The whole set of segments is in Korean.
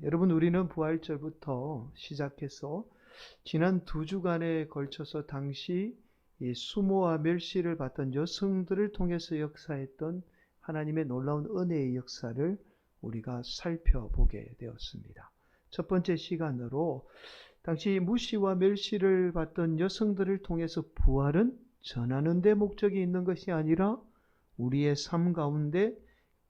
여러분, 우리는 부활절부터 시작해서 지난 2주간에 걸쳐서 당시 이 수모와 멸시를 받던 여성들을 통해서 역사했던 하나님의 놀라운 은혜의 역사를 우리가 살펴보게 되었습니다. 첫 번째 시간으로 당시 무시와 멸시를 받던 여성들을 통해서 부활은 전하는 데 목적이 있는 것이 아니라 우리의 삶 가운데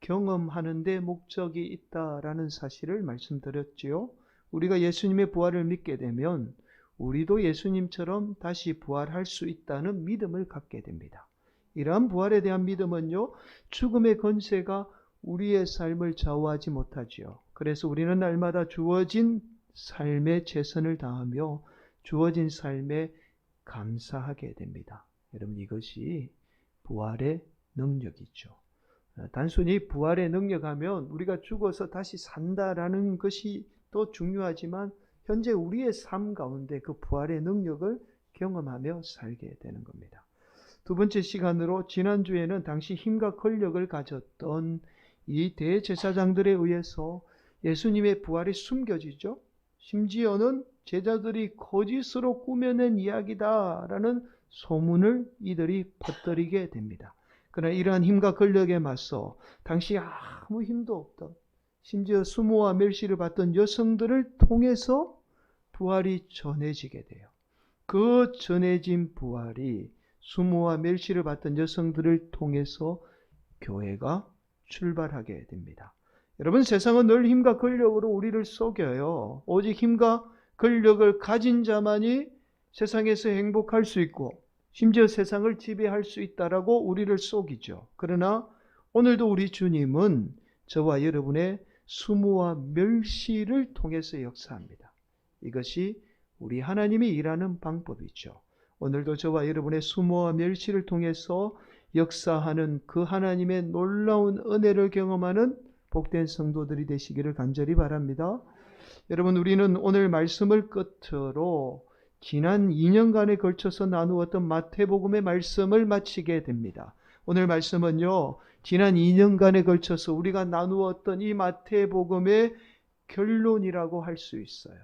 경험하는 데 목적이 있다라는 사실을 말씀드렸지요. 우리가 예수님의 부활을 믿게 되면 우리도 예수님처럼 다시 부활할 수 있다는 믿음을 갖게 됩니다. 이러한 부활에 대한 믿음은요, 죽음의 권세가 우리의 삶을 좌우하지 못하지요. 그래서 우리는 날마다 주어진 삶에 최선을 다하며 주어진 삶에 감사하게 됩니다. 여러분, 이것이 부활의 능력이죠. 단순히 부활의 능력하면 우리가 죽어서 다시 산다라는 것이 또 중요하지만 현재 우리의 삶 가운데 그 부활의 능력을 경험하며 살게 되는 겁니다. 두 번째 시간으로 지난주에는 당시 힘과 권력을 가졌던 이 대제사장들에 의해서 예수님의 부활이 숨겨지죠. 심지어는 제자들이 거짓으로 꾸며낸 이야기다라는 소문을 이들이 퍼뜨리게 됩니다. 그러나 이러한 힘과 권력에 맞서 당시 아무 힘도 없던, 심지어 수모와 멸시를 받던 여성들을 통해서 부활이 전해지게 돼요. 그 전해진 부활이 수모와 멸시를 받던 여성들을 통해서 교회가 출발하게 됩니다. 여러분, 세상은 늘 힘과 권력으로 우리를 속여요. 오직 힘과 권력을 가진 자만이 세상에서 행복할 수 있고 심지어 세상을 지배할 수 있다라고 우리를 속이죠. 그러나 오늘도 우리 주님은 저와 여러분의 수모와 멸시를 통해서 역사합니다. 이것이 우리 하나님이 일하는 방법이죠. 오늘도 저와 여러분의 수모와 멸시를 통해서 역사하는 그 하나님의 놀라운 은혜를 경험하는 복된 성도들이 되시기를 간절히 바랍니다. 여러분, 우리는 오늘 말씀을 끝으로 지난 2년간에 걸쳐서 나누었던 마태복음의 말씀을 마치게 됩니다. 오늘 말씀은요, 지난 2년간에 걸쳐서 우리가 나누었던 이 마태복음의 결론이라고 할 수 있어요.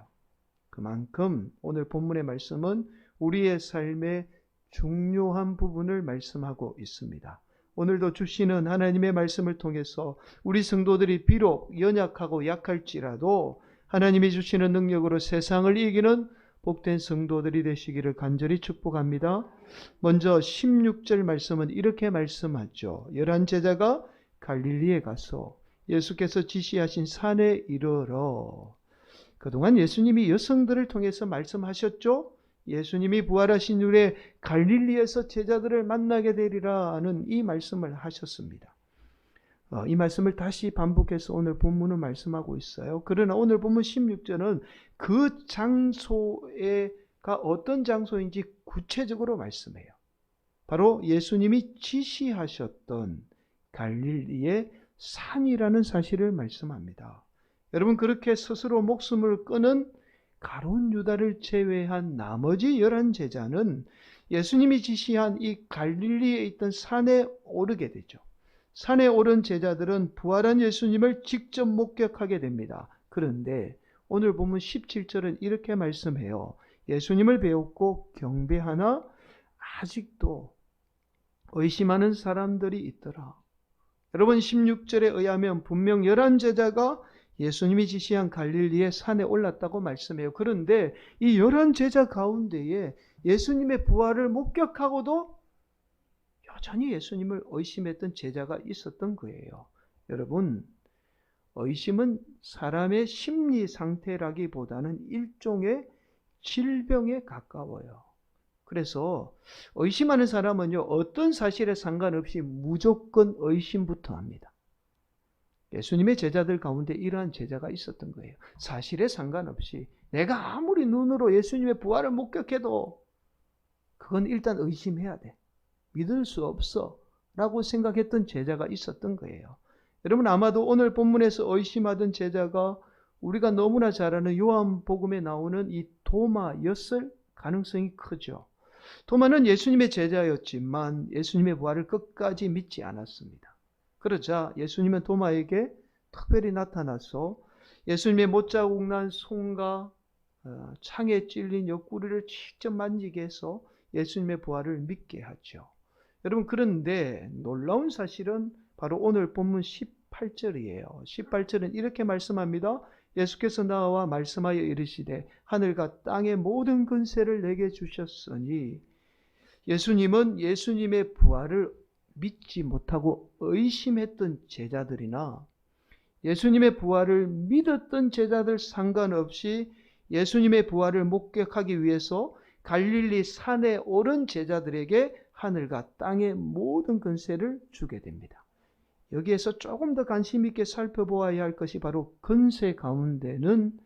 그만큼 오늘 본문의 말씀은 우리의 삶의 중요한 부분을 말씀하고 있습니다. 오늘도 주시는 하나님의 말씀을 통해서 우리 성도들이 비록 연약하고 약할지라도 하나님이 주시는 능력으로 세상을 이기는 복된 성도들이 되시기를 간절히 축복합니다. 먼저 16절 말씀은 이렇게 말씀하죠. 11 제자가 갈릴리에 가서 예수께서 지시하신 산에 이르러. 그동안 예수님이 여성들을 통해서 말씀하셨죠. 예수님이 부활하신 후에 갈릴리에서 제자들을 만나게 되리라는 이 말씀을 하셨습니다. 이 말씀을 다시 반복해서 오늘 본문은 말씀하고 있어요. 그러나 오늘 본문 16절은 그 장소가 어떤 장소인지 구체적으로 말씀해요. 바로 예수님이 지시하셨던 갈릴리의 산이라는 사실을 말씀합니다. 여러분, 그렇게 스스로 목숨을 끊은 가룟 유다를 제외한 나머지 11 제자는 예수님이 지시한 이 갈릴리에 있던 산에 오르게 되죠. 산에 오른 제자들은 부활한 예수님을 직접 목격하게 됩니다. 그런데 오늘 보면 17절은 이렇게 말씀해요. 예수님을 배웠고 경배하나 아직도 의심하는 사람들이 있더라. 여러분, 16절에 의하면 분명 11 제자가 예수님이 지시한 갈릴리의 산에 올랐다고 말씀해요. 그런데 이 11 제자 가운데에 예수님의 부활을 목격하고도 여전히 예수님을 의심했던 제자가 있었던 거예요. 여러분, 의심은 사람의 심리 상태라기보다는 일종의 질병에 가까워요. 그래서 의심하는 사람은요, 어떤 사실에 상관없이 무조건 의심부터 합니다. 예수님의 제자들 가운데 이러한 제자가 있었던 거예요. 사실에 상관없이 내가 아무리 눈으로 예수님의 부활을 목격해도 그건 일단 의심해야 돼. 믿을 수 없어 라고 생각했던 제자가 있었던 거예요. 여러분, 아마도 오늘 본문에서 의심하던 제자가 우리가 너무나 잘 아는 요한복음에 나오는 이 도마였을 가능성이 크죠. 도마는 예수님의 제자였지만 예수님의 부활을 끝까지 믿지 않았습니다. 그러자 예수님은 도마에게 특별히 나타나서 예수님의 못자국 난 손과 창에 찔린 옆구리를 직접 만지게 해서 예수님의 부활을 믿게 하죠. 여러분, 그런데 놀라운 사실은 바로 오늘 본문 18절이에요. 18절은 이렇게 말씀합니다. 예수께서 나와 말씀하여 이르시되 하늘과 땅의 모든 권세를 내게 주셨으니, 예수님은 예수님의 부활을 믿지 못하고 의심했던 제자들이나 예수님의 부활을 믿었던 제자들 상관없이 예수님의 부활을 목격하기 위해서 갈릴리 산에 오른 제자들에게 하늘과 땅의 모든 권세를 주게 됩니다. 여기에서 조금 더 관심 있게 살펴보아야 할 것이 바로 권세 가운데는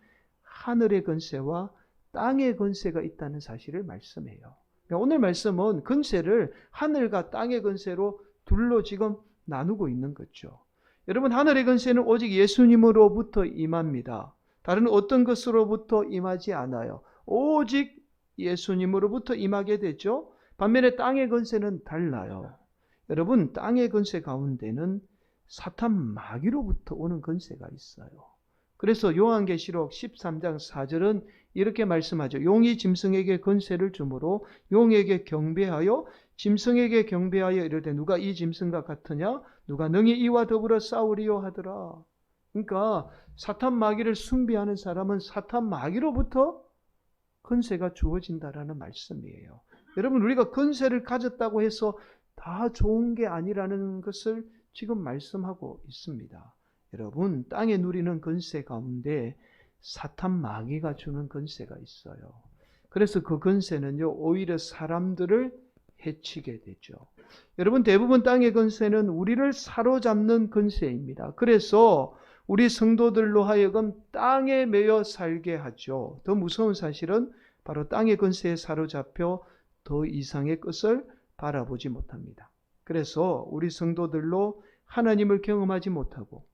하늘의 권세와 땅의 권세가 있다는 사실을 말씀해요. 오늘 말씀은 권세를 하늘과 땅의 권세로 둘로 지금 나누고 있는 거죠. 여러분, 하늘의 권세는 오직 예수님으로부터 임합니다. 다른 어떤 것으로부터 임하지 않아요. 오직 예수님으로부터 임하게 되죠. 반면에 땅의 권세는 달라요. 여러분, 땅의 권세 가운데는 사탄 마귀로부터 오는 권세가 있어요. 그래서 요한계시록 13장 4절은 이렇게 말씀하죠. 용이 짐승에게 권세를 주므로 용에게 경배하여 짐승에게 경배하여 이르되 누가 이 짐승과 같으냐? 누가 능히 이와 더불어 싸우리요 하더라. 그러니까 사탄 마귀를 숭배하는 사람은 사탄 마귀로부터 권세가 주어진다라는 말씀이에요. 여러분, 우리가 권세를 가졌다고 해서 다 좋은 게 아니라는 것을 지금 말씀하고 있습니다. 여러분, 땅에 누리는 권세 가운데 사탄 마귀가 주는 권세가 있어요. 그래서 그 권세는요, 오히려 사람들을 해치게 되죠. 여러분, 대부분 땅의 권세는 우리를 사로잡는 권세입니다. 그래서 우리 성도들로 하여금 땅에 매여 살게 하죠. 더 무서운 사실은 바로 땅의 권세에 사로잡혀 더 이상의 것을 바라보지 못합니다. 그래서 우리 성도들로 하나님을 경험하지 못하고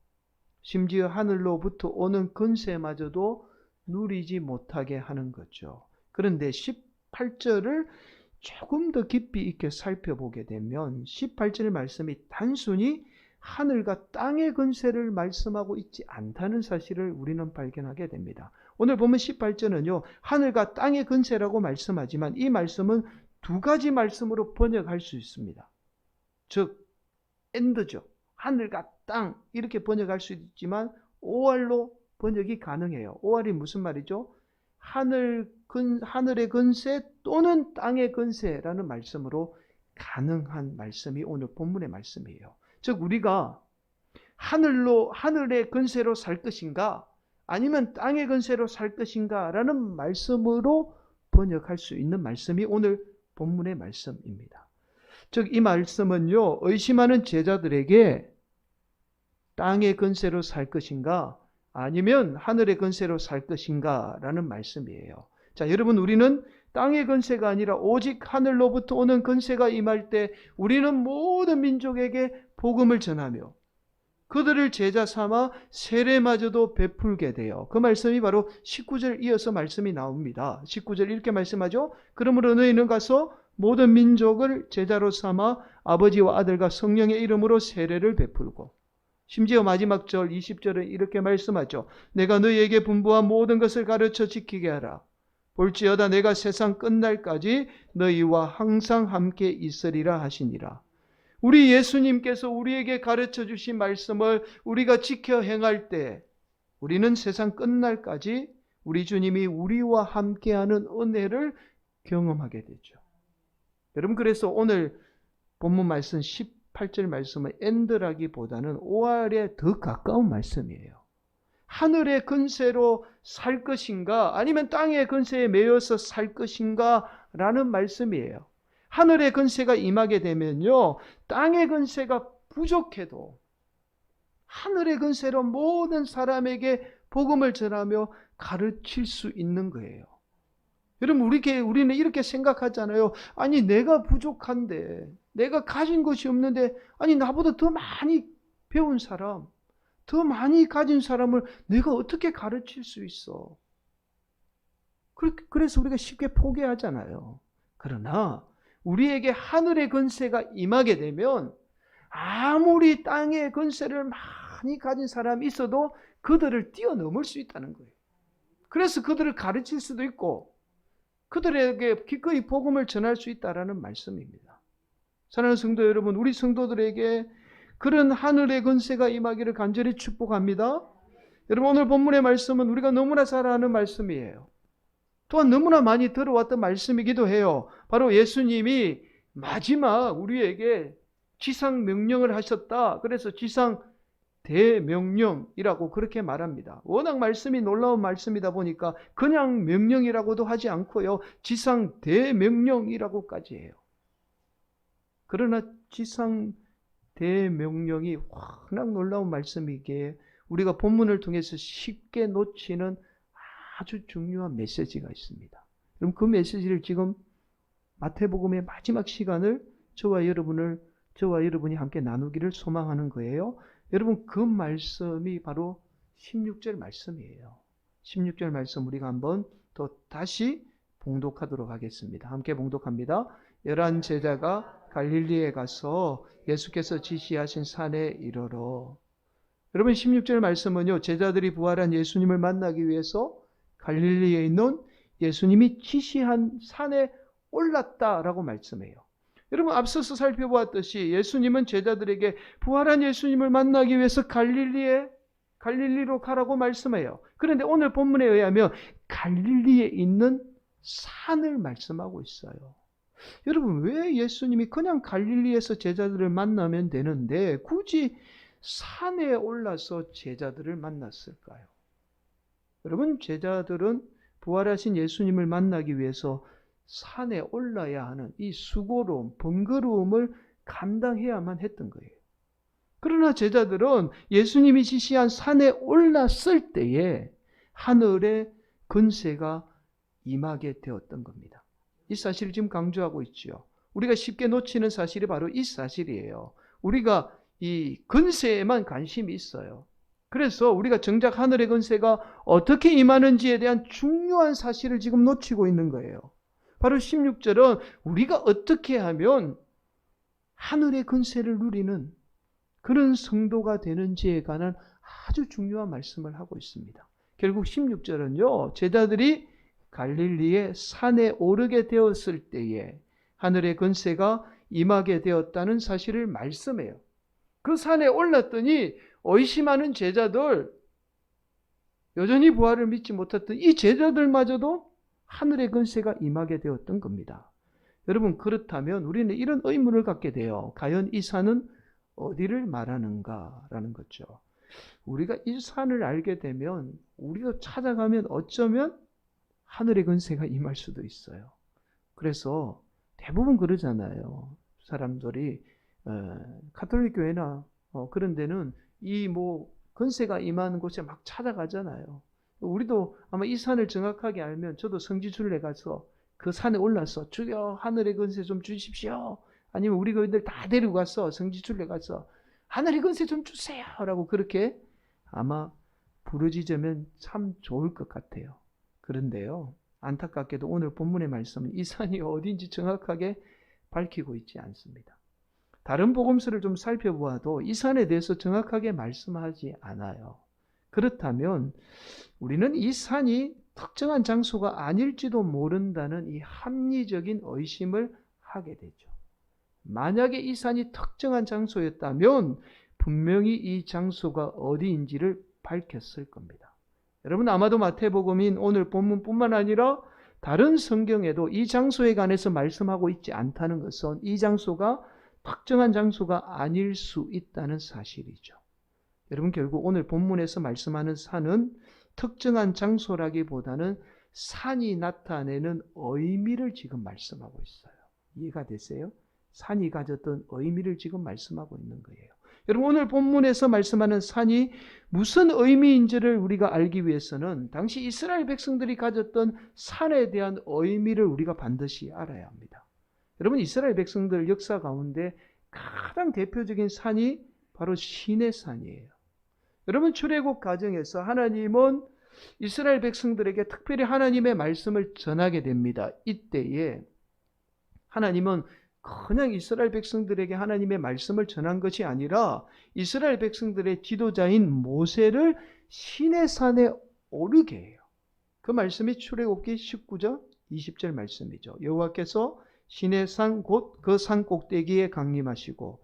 심지어 하늘로부터 오는 권세마저도 누리지 못하게 하는 거죠. 그런데 18절을 조금 더 깊이 있게 살펴보게 되면 18절 말씀이 단순히 하늘과 땅의 권세를 말씀하고 있지 않다는 사실을 우리는 발견하게 됩니다. 오늘 보면 18절은요, 하늘과 땅의 권세라고 말씀하지만 이 말씀은 두 가지 말씀으로 번역할 수 있습니다. 즉, 엔드죠. 하늘과 땅 이렇게 번역할 수 있지만 오알로 번역이 가능해요. 오알이 무슨 말이죠? 하늘의 권세 또는 땅의 권세라는 말씀으로 가능한 말씀이 오늘 본문의 말씀이에요. 즉, 우리가 하늘의 권세로 살 것인가 아니면 땅의 권세로 살 것인가 라는 말씀으로 번역할 수 있는 말씀이 오늘 본문의 말씀입니다. 즉, 이 말씀은요, 의심하는 제자들에게 땅의 권세로 살 것인가 아니면 하늘의 권세로 살 것인가 라는 말씀이에요. 자, 여러분, 우리는 땅의 권세가 아니라 오직 하늘로부터 오는 권세가 임할 때 우리는 모든 민족에게 복음을 전하며 그들을 제자 삼아 세례마저도 베풀게 돼요. 그 말씀이 바로 19절 이어서 말씀이 나옵니다. 19절 이렇게 말씀하죠. 그러므로 너희는 가서 모든 민족을 제자로 삼아 아버지와 아들과 성령의 이름으로 세례를 베풀고, 심지어 마지막 절 20절은 이렇게 말씀하죠. 내가 너희에게 분부한 모든 것을 가르쳐 지키게 하라. 볼지어다 내가 세상 끝날까지 너희와 항상 함께 있으리라 하시니라. 우리 예수님께서 우리에게 가르쳐 주신 말씀을 우리가 지켜 행할 때 우리는 세상 끝날까지 우리 주님이 우리와 함께하는 은혜를 경험하게 되죠. 여러분, 그래서 오늘 본문 말씀 18절 말씀은 엔드라기보다는 오알에 더 가까운 말씀이에요. 하늘의 권세로 살 것인가 아니면 땅의 권세에 매여서 살 것인가 라는 말씀이에요. 하늘의 권세가 임하게 되면요, 땅의 권세가 부족해도 하늘의 권세로 모든 사람에게 복음을 전하며 가르칠 수 있는 거예요. 여러분, 우리는 이렇게 생각하잖아요. 아니, 내가 부족한데, 내가 가진 것이 없는데, 아니, 나보다 더 많이 배운 사람, 더 많이 가진 사람을 내가 어떻게 가르칠 수 있어? 그래서 우리가 쉽게 포기하잖아요. 그러나 우리에게 하늘의 권세가 임하게 되면 아무리 땅의 권세를 많이 가진 사람이 있어도 그들을 뛰어넘을 수 있다는 거예요. 그래서 그들을 가르칠 수도 있고 그들에게 기꺼이 복음을 전할 수 있다라는 말씀입니다. 사랑하는 성도 여러분, 우리 성도들에게 그런 하늘의 권세가 임하기를 간절히 축복합니다. 여러분, 오늘 본문의 말씀은 우리가 너무나 잘 아는 말씀이에요. 또한 너무나 많이 들어왔던 말씀이기도 해요. 바로 예수님이 마지막 우리에게 지상 명령을 하셨다. 그래서 지상 대명령이라고 그렇게 말합니다. 워낙 말씀이 놀라운 말씀이다 보니까 그냥 명령이라고도 하지 않고요. 지상 대명령이라고까지 해요. 그러나 지상 대명령이 워낙 놀라운 말씀이기에 우리가 본문을 통해서 쉽게 놓치는 아주 중요한 메시지가 있습니다. 그럼 그 메시지를 지금 마태복음의 마지막 시간을 저와 여러분이 함께 나누기를 소망하는 거예요. 여러분, 그 말씀이 바로 16절 말씀이에요. 16절 말씀 우리가 한번 더 다시 봉독하도록 하겠습니다. 함께 봉독합니다. 11 제자가 갈릴리에 가서 예수께서 지시하신 산에 이르러. 여러분, 16절 말씀은요, 제자들이 부활한 예수님을 만나기 위해서 갈릴리에 있는 예수님이 지시한 산에 올랐다라고 말씀해요. 여러분, 앞서서 살펴보았듯이 예수님은 제자들에게 부활한 예수님을 만나기 위해서 갈릴리로 가라고 말씀해요. 그런데 오늘 본문에 의하면 갈릴리에 있는 산을 말씀하고 있어요. 여러분, 왜 예수님이 그냥 갈릴리에서 제자들을 만나면 되는데 굳이 산에 올라서 제자들을 만났을까요? 여러분, 제자들은 부활하신 예수님을 만나기 위해서 산에 올라야 하는 이 수고로움, 번거로움을 감당해야만 했던 거예요. 그러나 제자들은 예수님이 지시한 산에 올랐을 때에 하늘의 권세가 임하게 되었던 겁니다. 이 사실을 지금 강조하고 있죠. 우리가 쉽게 놓치는 사실이 바로 이 사실이에요. 우리가 이 권세에만 관심이 있어요. 그래서 우리가 정작 하늘의 권세가 어떻게 임하는지에 대한 중요한 사실을 지금 놓치고 있는 거예요. 바로 16절은 우리가 어떻게 하면 하늘의 권세를 누리는 그런 성도가 되는지에 관한 아주 중요한 말씀을 하고 있습니다. 결국 16절은요, 제자들이 갈릴리의 산에 오르게 되었을 때에 하늘의 권세가 임하게 되었다는 사실을 말씀해요. 그 산에 올랐더니 의심하는 제자들, 여전히 부활을 믿지 못했던 이 제자들마저도 하늘의 권세가 임하게 되었던 겁니다. 여러분, 그렇다면 우리는 이런 의문을 갖게 돼요. 과연 이 산은 어디를 말하는가라는 거죠. 우리가 이 산을 알게 되면 우리도 찾아가면 어쩌면 하늘의 권세가 임할 수도 있어요. 그래서 대부분 그러잖아요. 사람들이 가톨릭 교회나 그런 데는 이 권세가 임하는 곳에 막 찾아가잖아요. 우리도 아마 이 산을 정확하게 알면 저도 성지순례 가서 그 산에 올라서 주여 하늘의 권세 좀 주십시오. 아니면 우리 교인들 다 데리고 가서 성지순례 가서 하늘의 권세 좀 주세요 라고 그렇게 아마 부르짖으면 참 좋을 것 같아요. 그런데요, 안타깝게도 오늘 본문의 말씀은 이 산이 어딘지 정확하게 밝히고 있지 않습니다. 다른 복음서를 좀 살펴보아도 이 산에 대해서 정확하게 말씀하지 않아요. 그렇다면 우리는 이 산이 특정한 장소가 아닐지도 모른다는 이 합리적인 의심을 하게 되죠. 만약에 이 산이 특정한 장소였다면 분명히 이 장소가 어디인지를 밝혔을 겁니다. 여러분, 아마도 마태복음인 오늘 본문뿐만 아니라 다른 성경에도 이 장소에 관해서 말씀하고 있지 않다는 것은 이 장소가 특정한 장소가 아닐 수 있다는 사실이죠. 여러분, 결국 오늘 본문에서 말씀하는 산은 특정한 장소라기보다는 산이 나타내는 의미를 지금 말씀하고 있어요. 이해가 되세요? 산이 가졌던 의미를 지금 말씀하고 있는 거예요. 여러분, 오늘 본문에서 말씀하는 산이 무슨 의미인지를 우리가 알기 위해서는 당시 이스라엘 백성들이 가졌던 산에 대한 의미를 우리가 반드시 알아야 합니다. 여러분, 이스라엘 백성들 역사 가운데 가장 대표적인 산이 바로 시내산이에요. 여러분, 출애굽 과정에서 하나님은 이스라엘 백성들에게 특별히 하나님의 말씀을 전하게 됩니다. 이때에 하나님은 그냥 이스라엘 백성들에게 하나님의 말씀을 전한 것이 아니라 이스라엘 백성들의 지도자인 모세를 신의 산에 오르게 해요. 그 말씀이 출애굽기 19장 20절 말씀이죠. 여호와께서 신의 산 곧 그 산 꼭대기에 강림하시고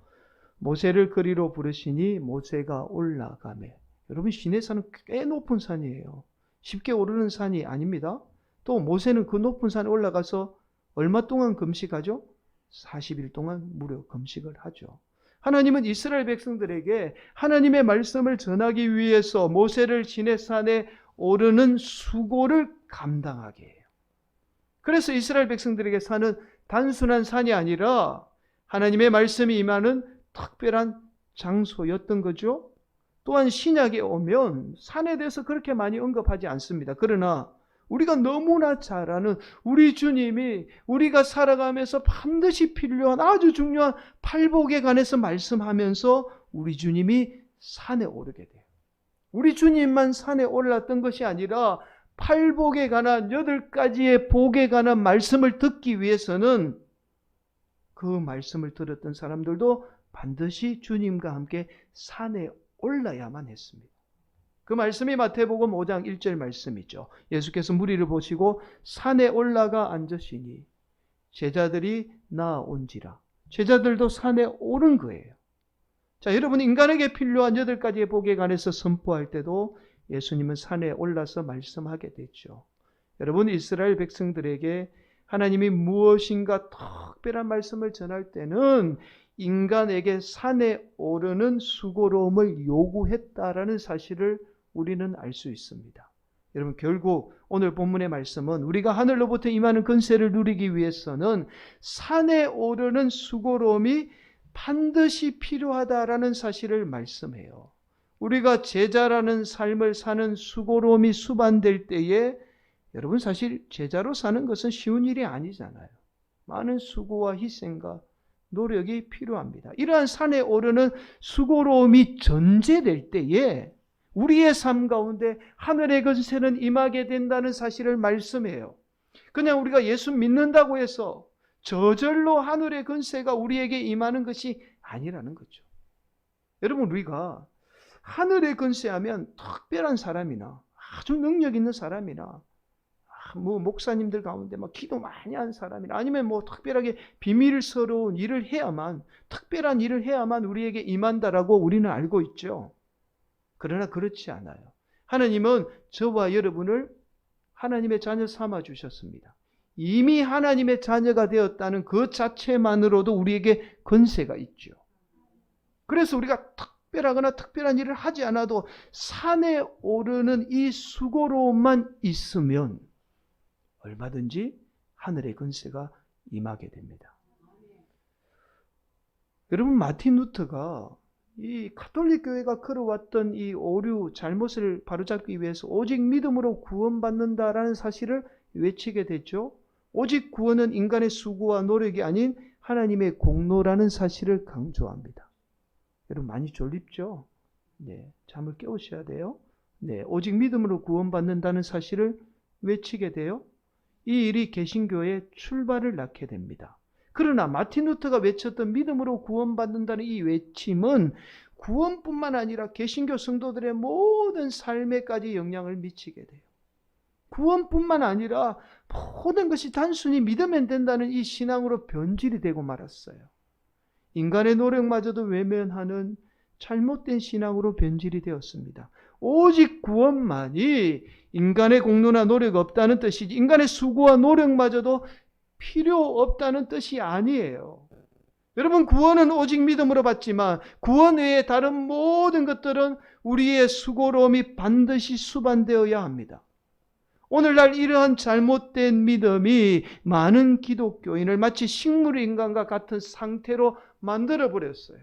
모세를 그리로 부르시니 모세가 올라가매. 여러분, 신의 산은 꽤 높은 산이에요. 쉽게 오르는 산이 아닙니다. 또 모세는 그 높은 산에 올라가서 얼마 동안 금식하죠? 40일 동안 무려 금식을 하죠. 하나님은 이스라엘 백성들에게 하나님의 말씀을 전하기 위해서 모세를 신의 산에 오르는 수고를 감당하게 해요. 그래서 이스라엘 백성들에게 산은 단순한 산이 아니라 하나님의 말씀이 임하는 특별한 장소였던 거죠. 또한 신약에 오면 산에 대해서 그렇게 많이 언급하지 않습니다. 그러나 우리가 너무나 잘 아는 우리 주님이 우리가 살아가면서 반드시 필요한 아주 중요한 팔복에 관해서 말씀하면서 우리 주님이 산에 오르게 돼요. 우리 주님만 산에 올랐던 것이 아니라 팔복에 관한 8가지의 복에 관한 말씀을 듣기 위해서는 그 말씀을 들었던 사람들도 반드시 주님과 함께 산에 올라야만 했습니다. 그 말씀이 마태복음 5장 1절 말씀이죠. 예수께서 무리를 보시고 산에 올라가 앉으시니 제자들이 나아온지라. 제자들도 산에 오른 거예요. 자, 여러분, 인간에게 필요한 8가지의 복에 관해서 선포할 때도 예수님은 산에 올라서 말씀하게 됐죠. 여러분, 이스라엘 백성들에게 하나님이 무엇인가 특별한 말씀을 전할 때는 인간에게 산에 오르는 수고로움을 요구했다라는 사실을 우리는 알 수 있습니다. 여러분, 결국 오늘 본문의 말씀은 우리가 하늘로부터 임하는 권세를 누리기 위해서는 산에 오르는 수고로움이 반드시 필요하다라는 사실을 말씀해요. 우리가 제자라는 삶을 사는 수고로움이 수반될 때에 여러분, 사실 제자로 사는 것은 쉬운 일이 아니잖아요. 많은 수고와 희생과 노력이 필요합니다. 이러한 산에 오르는 수고로움이 전제될 때에 우리의 삶 가운데 하늘의 권세는 임하게 된다는 사실을 말씀해요. 그냥 우리가 예수 믿는다고 해서 저절로 하늘의 권세가 우리에게 임하는 것이 아니라는 거죠. 여러분, 우리가 하늘의 권세하면 특별한 사람이나 아주 능력 있는 사람이나 목사님들 가운데 기도 많이 한 사람이나 아니면 특별하게 비밀스러운 일을 해야만, 특별한 일을 해야만 우리에게 임한다라고 우리는 알고 있죠. 그러나 그렇지 않아요. 하나님은 저와 여러분을 하나님의 자녀 삼아 주셨습니다. 이미 하나님의 자녀가 되었다는 그 자체만으로도 우리에게 권세가 있죠. 그래서 우리가 특별하거나 특별한 일을 하지 않아도 산에 오르는 이 수고로움만 있으면 얼마든지 하늘의 권세가 임하게 됩니다. 여러분, 마틴 루터가 이 가톨릭 교회가 걸어왔던 이 오류, 잘못을 바로잡기 위해서 오직 믿음으로 구원받는다라는 사실을 외치게 됐죠. 오직 구원은 인간의 수고와 노력이 아닌 하나님의 공로라는 사실을 강조합니다. 여러분, 많이 졸립죠? 네, 잠을 깨우셔야 돼요. 네, 오직 믿음으로 구원받는다는 사실을 외치게 돼요. 이 일이 개신교의 출발을 낳게 됩니다. 그러나 마틴 루터가 외쳤던 믿음으로 구원받는다는 이 외침은 구원뿐만 아니라 개신교 성도들의 모든 삶에까지 영향을 미치게 돼요. 구원뿐만 아니라 모든 것이 단순히 믿으면 된다는 이 신앙으로 변질이 되고 말았어요. 인간의 노력마저도 외면하는 잘못된 신앙으로 변질이 되었습니다. 오직 구원만이 인간의 공로나 노력 없다는 뜻이지 인간의 수고와 노력마저도 필요 없다는 뜻이 아니에요. 여러분, 구원은 오직 믿음으로 받지만 구원 외에 다른 모든 것들은 우리의 수고로움이 반드시 수반되어야 합니다. 오늘날 이러한 잘못된 믿음이 많은 기독교인을 마치 식물인간과 같은 상태로 만들어버렸어요.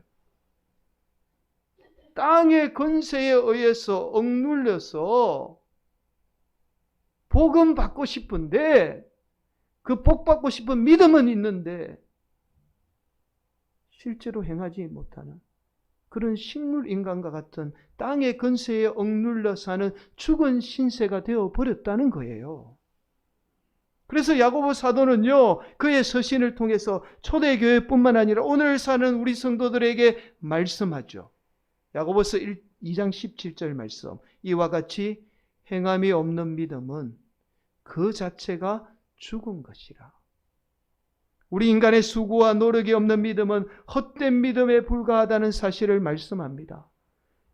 땅의 권세에 의해서 억눌려서 복음 받고 싶은데 그 복 받고 싶은 믿음은 있는데 실제로 행하지 못하는 그런 식물인간과 같은 땅의 권세에 억눌려 사는 죽은 신세가 되어버렸다는 거예요. 그래서 야고보 사도는요, 그의 서신을 통해서 초대교회뿐만 아니라 오늘 사는 우리 성도들에게 말씀하죠. 야고보서 2장 17절 말씀. 이와 같이 행함이 없는 믿음은 그 자체가 죽은 것이라. 우리 인간의 수고와 노력이 없는 믿음은 헛된 믿음에 불과하다는 사실을 말씀합니다.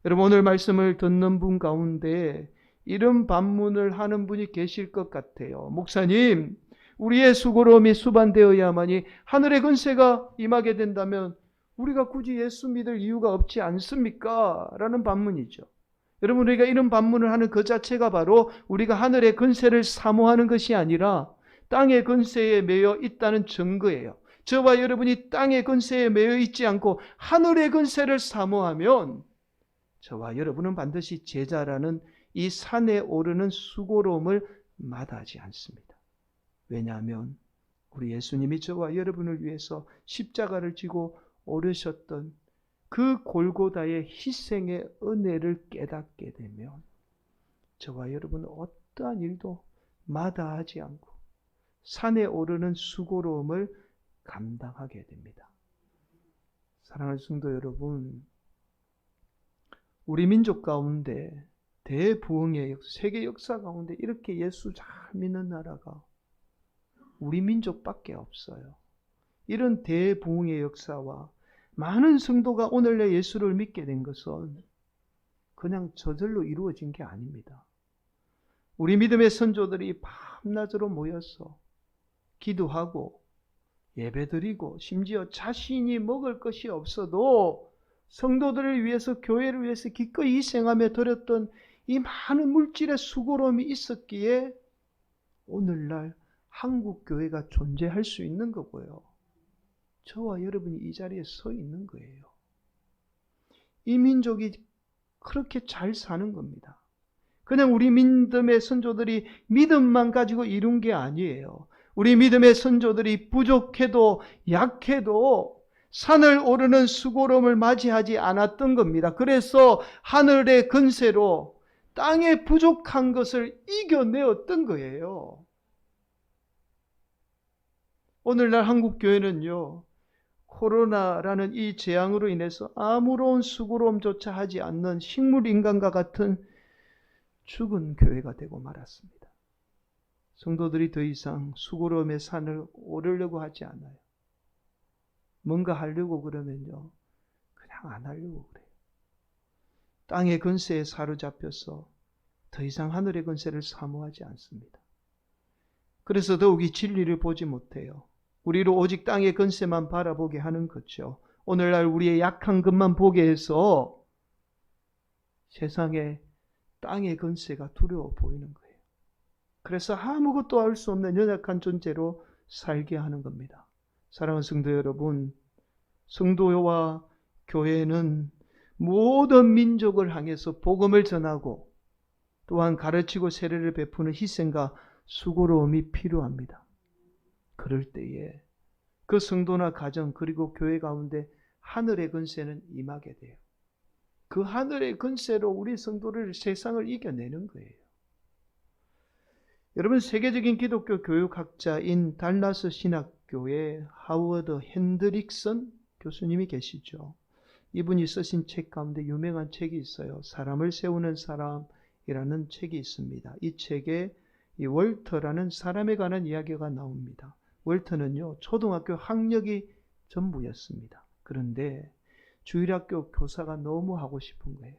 여러분, 오늘 말씀을 듣는 분 가운데 이런 반문을 하는 분이 계실 것 같아요. 목사님, 우리의 수고로움이 수반되어야만이 하늘의 권세가 임하게 된다면 우리가 굳이 예수 믿을 이유가 없지 않습니까? 라는 반문이죠. 여러분, 우리가 이런 반문을 하는 그 자체가 바로 우리가 하늘의 권세를 사모하는 것이 아니라 땅의 권세에 매여 있다는 증거예요. 저와 여러분이 땅의 권세에 매여 있지 않고 하늘의 권세를 사모하면 저와 여러분은 반드시 제자라는 이 산에 오르는 수고로움을 마다하지 않습니다. 왜냐하면 우리 예수님이 저와 여러분을 위해서 십자가를 지고 오르셨던 그 골고다의 희생의 은혜를 깨닫게 되면 저와 여러분은 어떠한 일도 마다하지 않고 산에 오르는 수고로움을 감당하게 됩니다. 사랑하는 성도 여러분, 우리 민족 가운데 대부흥의 세계 역사 가운데 이렇게 예수 잘 믿는 나라가 우리 민족밖에 없어요. 이런 대부흥의 역사와 많은 성도가 오늘날 예수를 믿게 된 것은 그냥 저절로 이루어진 게 아닙니다. 우리 믿음의 선조들이 밤낮으로 모여서 기도하고 예배드리고 심지어 자신이 먹을 것이 없어도 성도들을 위해서 교회를 위해서 기꺼이 희생하며 드렸던 이 많은 물질의 수고로움이 있었기에 오늘날 한국 교회가 존재할 수 있는 거고요. 저와 여러분이 이 자리에 서 있는 거예요. 이 민족이 그렇게 잘 사는 겁니다. 그냥 우리 믿음의 선조들이 믿음만 가지고 이룬 게 아니에요. 우리 믿음의 선조들이 부족해도 약해도 산을 오르는 수고로움을 맞이하지 않았던 겁니다. 그래서 하늘의 권세로 땅의 부족한 것을 이겨내었던 거예요. 오늘날 한국교회는요, 코로나라는 이 재앙으로 인해서 아무런 수고로움조차 하지 않는 식물인간과 같은 죽은 교회가 되고 말았습니다. 성도들이 더 이상 수고로움의 산을 오르려고 하지 않아요. 뭔가 하려고 그러면요, 그냥 안 하려고 그래요. 땅의 권세에 사로잡혀서 더 이상 하늘의 권세를 사모하지 않습니다. 그래서 더욱이 진리를 보지 못해요. 우리로 오직 땅의 권세만 바라보게 하는 거죠. 오늘날 우리의 약한 것만 보게 해서 세상에 땅의 권세가 두려워 보이는 거예요. 그래서 아무것도 할 수 없는 연약한 존재로 살게 하는 겁니다. 사랑하는 성도 여러분, 성도와 교회는 모든 민족을 향해서 복음을 전하고 또한 가르치고 세례를 베푸는 희생과 수고로움이 필요합니다. 그럴 때에 그 성도나 가정 그리고 교회 가운데 하늘의 권세는 임하게 돼요. 그 하늘의 권세로 우리 성도를 세상을 이겨내는 거예요. 여러분, 세계적인 기독교 교육학자인 달라스 신학교의 하워드 핸드릭슨 교수님이 계시죠. 이분이 쓰신 책 가운데 유명한 책이 있어요. 사람을 세우는 사람이라는 책이 있습니다. 이 책에 이 월터라는 사람에 관한 이야기가 나옵니다. 월터는요, 초등학교 학력이 전부였습니다. 그런데 주일학교 교사가 너무 하고 싶은 거예요.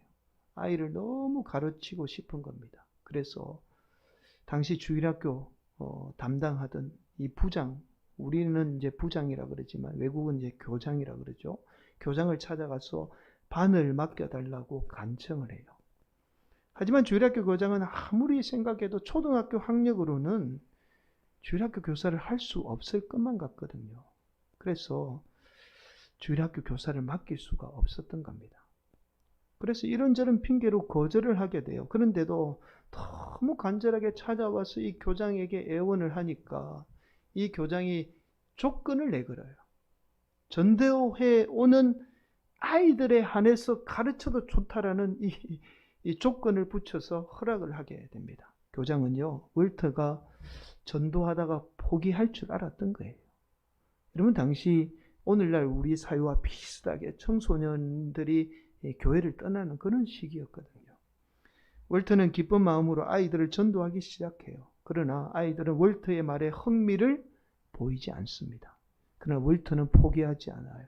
아이를 너무 가르치고 싶은 겁니다. 그래서 당시 주일학교 담당하던 이 부장, 우리는 이제 부장이라 그러지만 외국은 이제 교장이라 그러죠. 교장을 찾아가서 반을 맡겨달라고 간청을 해요. 하지만 주일학교 교장은 아무리 생각해도 초등학교 학력으로는 주일학교 교사를 할 수 없을 것만 같거든요. 그래서 주일학교 교사를 맡길 수가 없었던 겁니다. 그래서 이런저런 핑계로 거절을 하게 돼요. 그런데도 너무 간절하게 찾아와서 이 교장에게 애원을 하니까 이 교장이 조건을 내걸어요. 전도회에 오는 아이들에 한해서 가르쳐도 좋다라는 이 조건을 붙여서 허락을 하게 됩니다. 교장은요, 월터가 전도하다가 포기할 줄 알았던 거예요. 여러분, 당시 오늘날 우리 사회와 비슷하게 청소년들이 교회를 떠나는 그런 시기였거든요. 월터는 기쁜 마음으로 아이들을 전도하기 시작해요. 그러나 아이들은 월터의 말에 흥미를 보이지 않습니다. 그러나 월터는 포기하지 않아요.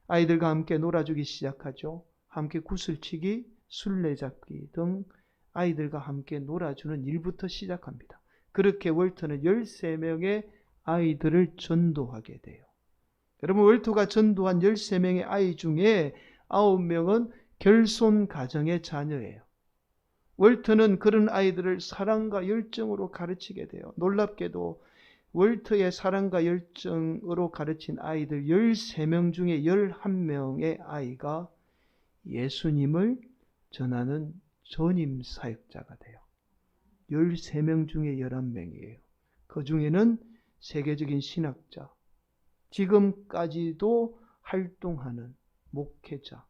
아이들과 함께 놀아주기 시작하죠. 함께 구슬치기, 술래잡기 등 아이들과 함께 놀아주는 일부터 시작합니다. 그렇게 월터는 13명의 아이들을 전도하게 돼요. 여러분, 월터가 전도한 13명의 아이 중에 9명은 결손 가정의 자녀예요. 월터는 그런 아이들을 사랑과 열정으로 가르치게 돼요. 놀랍게도 월터의 사랑과 열정으로 가르친 아이들 13명 중에 11명의 아이가 예수님을 전하는 전임 사역자가 돼요. 13명 중에 11명이에요. 그 중에는 세계적인 신학자, 지금까지도 활동하는 목회자,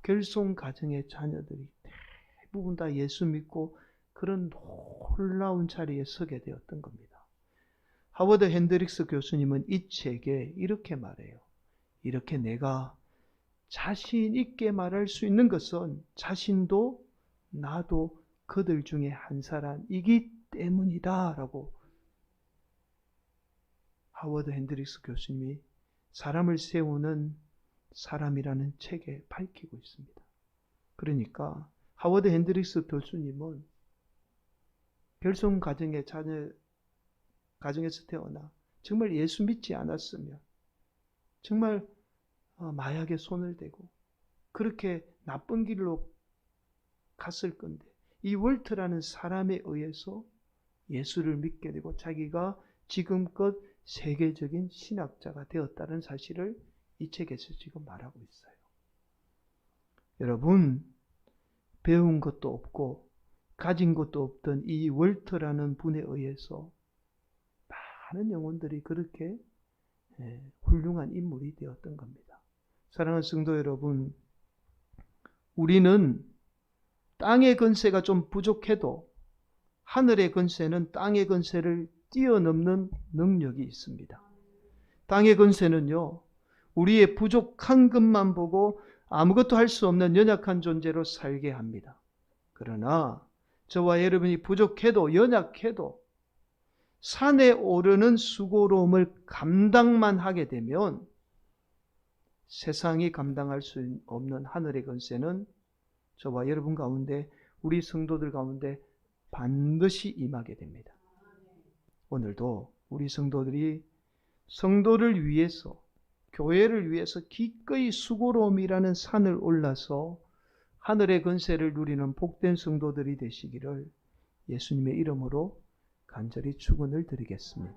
결손 가정의 자녀들이 대부분 다 예수 믿고 그런 놀라운 자리에 서게 되었던 겁니다. 하워드 핸드릭스 교수님은 이 책에 이렇게 말해요. 이렇게 내가 자신 있게 말할 수 있는 것은 자신도 나도 그들 중에 한 사람이기 때문이다 라고 하워드 핸드릭스 교수님이 사람을 세우는 사람이라는 책에 밝히고 있습니다. 그러니까 하워드 핸드릭스 교수님은 결손 가정의 가정에서 태어나 정말 예수 믿지 않았으면 정말 마약에 손을 대고 그렇게 나쁜 길로 갔을 건데 이 월터라는 사람에 의해서 예수를 믿게 되고 자기가 지금껏 세계적인 신학자가 되었다는 사실을 이 책에서 지금 말하고 있어요. 여러분, 배운 것도 없고 가진 것도 없던 이 월터라는 분에 의해서 많은 영혼들이 그렇게 훌륭한 인물이 되었던 겁니다. 사랑하는 성도 여러분, 우리는 땅의 건세가 좀 부족해도 하늘의 건세는 땅의 건세를 뛰어넘는 능력이 있습니다. 땅의 건세는요, 우리의 부족한 것만 보고 아무것도 할 수 없는 연약한 존재로 살게 합니다. 그러나 저와 여러분이 부족해도 연약해도 산에 오르는 수고로움을 감당만 하게 되면 세상이 감당할 수 없는 하늘의 건세는 저와 여러분 가운데, 우리 성도들 가운데 반드시 임하게 됩니다. 오늘도 우리 성도들이 성도를 위해서, 교회를 위해서 기꺼이 수고로움이라는 산을 올라서 하늘의 건세를 누리는 복된 성도들이 되시기를 예수님의 이름으로 간절히 축원을 드리겠습니다.